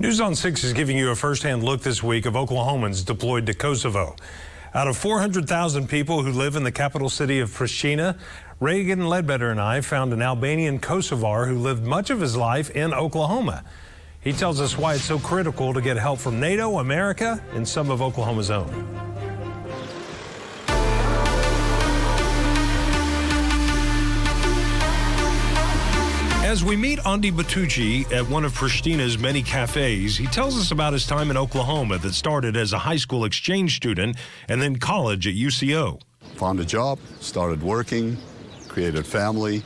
News on 6 is giving you a first-hand look this week of Oklahomans deployed to Kosovo. Out of 400,000 people who live in the capital city of Pristina, Reagan Ledbetter and I found an Albanian Kosovar who lived much of his life in Oklahoma. He tells us why it's so critical to get help from NATO, America, and some of Oklahoma's own. As we meet Andi Bytyqi at one of Pristina's many cafes, he tells us about his time in Oklahoma that started as a high school exchange student and then college at UCO. Found a job, started working, created family.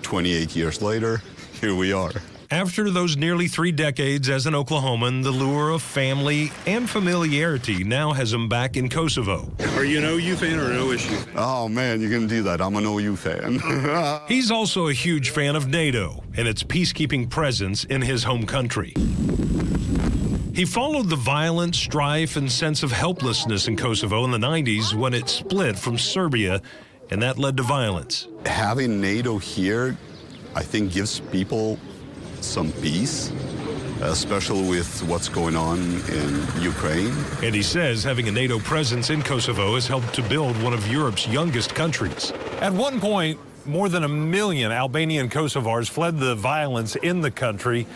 28 years later, here we are. After those nearly 3 decades as an Oklahoman, the lure of family and familiarity now has him back in Kosovo. Are you an OU fan or an OSU fan? Oh man, you can do that. I'm an OU fan. He's also a huge fan of NATO and its peacekeeping presence in his home country. He followed the violent strife and sense of helplessness in Kosovo in the 90s when it split from Serbia, and that led to violence. Having NATO here, I think, gives people some peace, especially with what's going on in Ukraine. And he says having a NATO presence in Kosovo has helped to build one of Europe's youngest countries. At one point, more than 1 million Albanian Kosovars fled the violence in the country.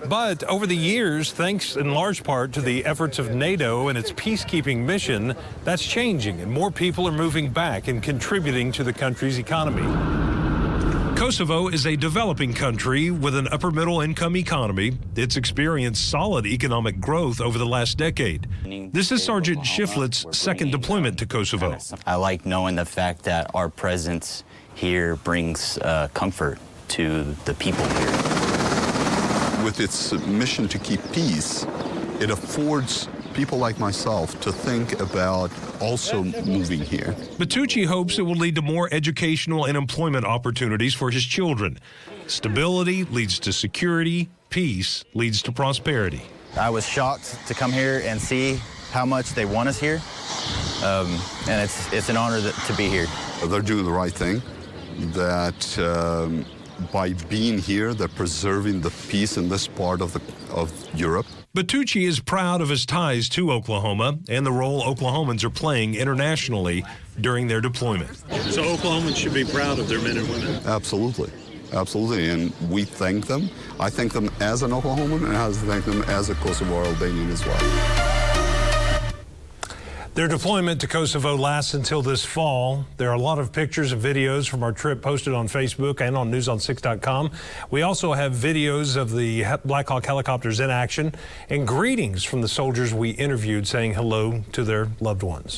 But over the years, thanks in large part to the efforts of NATO and its peacekeeping mission, that's changing, and more people are moving back and contributing to the country's economy. Kosovo is a developing country with an upper-middle income economy. It's experienced solid economic growth over the last decade. This is Sergeant Shiflett's second deployment to Kosovo. I like knowing the fact that our presence here brings comfort to the people here. With its mission to keep peace, it affords people like myself to think about also moving here. Bytyqi hopes it will lead to more educational and employment opportunities for his children. Stability leads to security, peace leads to prosperity. I was shocked to come here and see how much they want us here, and it's an honor to be here. They're doing the right thing, that by being here, they're preserving the peace in this part of Europe. Bytyqi is proud of his ties to Oklahoma and the role Oklahomans are playing internationally during their deployment. So Oklahomans should be proud of their men and women. Absolutely. Absolutely. And we thank them. I thank them as an Oklahoman, and I thank them as a Kosovo Albanian as well. Their deployment to Kosovo lasts until this fall. There are a lot of pictures and videos from our trip posted on Facebook and on newson6.com. We also have videos of the Black Hawk helicopters in action and greetings from the soldiers we interviewed saying hello to their loved ones.